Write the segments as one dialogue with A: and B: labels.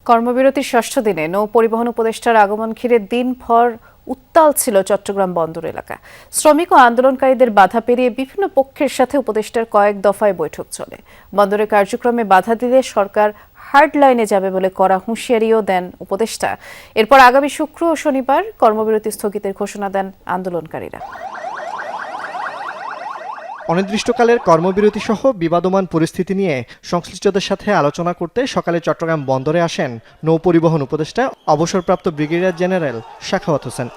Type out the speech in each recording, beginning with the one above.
A: কর্মবিরতির ষষ্ঠ দিনে নৌ পরিবহন উপদেষ্টার আগমন ঘিরে দিনভর উত্তাল ছিল চট্টগ্রাম বন্দর এলাকা। শ্রমিক ও আন্দোলনকারীদের বাধা পেরিয়ে বিভিন্ন পক্ষের সাথে উপদেষ্টার কয়েক দফায় বৈঠক চলে। বন্দরের কার্যক্রমে বাধা দিলে সরকার হার্ড লাইনে যাবে বলে কড়া হুঁশিয়ারিও দেন উপদেষ্টা। এরপর আগামী শুক্র ও শনিবার কর্মবিরতি স্থগিতের ঘোষণা দেন আন্দোলনকারীরা।
B: অনির্দিষ্টকালের কর্মবিরতি সহ বিবাদমান পরিস্থিতি নিয়ে সংশ্লিষ্টদের সাথে আলোচনা করতে সকালে চট্টগ্রাম বন্দরে আসেন নৌ পরিবহন উপদেষ্টা অবসরপ্রাপ্ত ব্রিগেডিয়ার জেনারেল সাখাওয়াত হোসেন।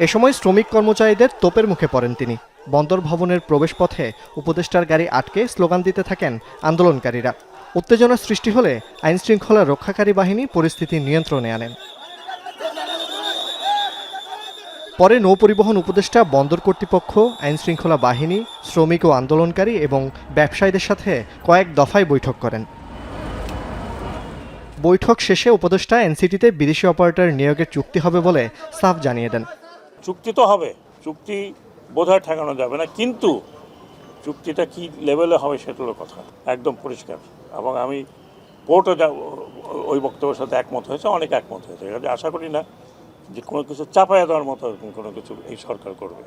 B: এ সময় শ্রমিক কর্মচারীদের তোপের মুখে পড়েন তিনি। বন্দর ভবনের প্রবেশপথে উপদেষ্টার গাড়ি আটকে স্লোগান দিতে থাকেন আন্দোলনকারীরা। উত্তেজনা সৃষ্টি হলে আইনশৃঙ্খলা রক্ষাকারী বাহিনী পরিস্থিতি নিয়ন্ত্রণে আনেন। পরে নৌপরিবহন উপদেষ্টা বন্দর কর্তৃপক্ষ, আইনশৃঙ্খলা বাহিনী, শ্রমিক ও আন্দোলনকারী এবং ব্যবসায়ীদের সাথে কয়েক দফায় বৈঠক করেন। বৈঠক শেষে উপদেষ্টা এনসিটিতে বিদেশি অপারেটর নিয়োগের চুক্তি হবে বলে সাফ জানিয়ে দেন।
C: চুক্তি তো হবে, চুক্তি বোধহয় ঠেকানো যাবে না, কিন্তু চুক্তিটা কি লেভেলে হবে সেটারও কথা একদম পরিষ্কার। এবং আমি কোর্টও ওই বক্তব্যের সাথে একমত হয়েছে, অনেক একমত হয়েছে। এটা আশা করি না যে কোনো কিছু চাপাইয়া দেওয়ার মতো কোনো কিছু এই সরকার করবে।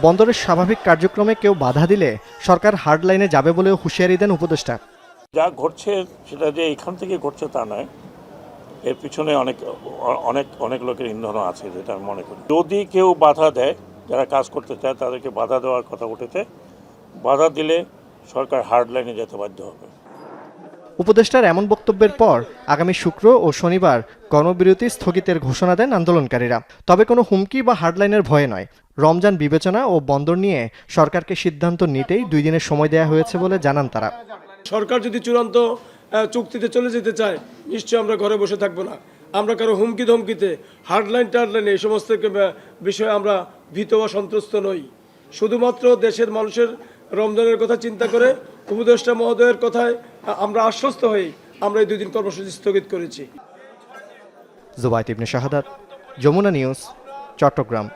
B: বন্দরের স্বাভাবিক কার্যক্রমে কেউ বাধা দিলে সরকার হার্ড লাইনে যাবে বলেও হুঁশিয়ারি দেন উপদেষ্টা।
C: যা ঘটছে সেটা যে এখান থেকে ঘটছে তা নয়, এর পিছনে অনেক অনেক অনেক লোকের ইন্ধনও আছে, যেটা আমি মনে করি। যদি কেউ বাধা দেয়, যারা কাজ করতে চায় তাদেরকে বাধা দেওয়ার কথা উঠেছে, বাধা দিলে সরকার হার্ড লাইনে যেতে বাধ্য হবে।
B: উপদেষ্টার এমন বক্তব্যের পর আগামী শুক্র ও শনিবার কর্মবিরতি স্থগিতের ঘোষণা দেন আন্দোলনকারীরা। তবে কোনো হুমকি বা হার্ডলাইনের ভয়ে নয়, রমজান বিবেচনা ও বন্দর নিয়ে সরকারকে সিদ্ধান্ত নিতেই 2 দিনের সময় দেওয়া হয়েছে বলে জানান তারা।
D: সরকার যদি চূড়ান্ত চুক্তিতে চলে যেতে চায়, নিশ্চয়ই আমরা ঘরে বসে থাকবো না। আমরা কারো হুমকি ধমকিতে, হার্ডলাইন টার্ডলাইনে এই সমস্ত বিষয়ে আমরা ভীত বা সন্ত্রস্ত নই। শুধুমাত্র দেশের মানুষের রমজানের কথা চিন্তা করে উপদেষ্টা মহোদয়ের কথায় আমরা আশ্বস্ত হয়ে আমরা এই 2 দিন কর্মসূচি স্থগিত করেছি।
B: জুবায়েত ইবনে শাহাদাত, যমুনা নিউজ, চট্টগ্রাম।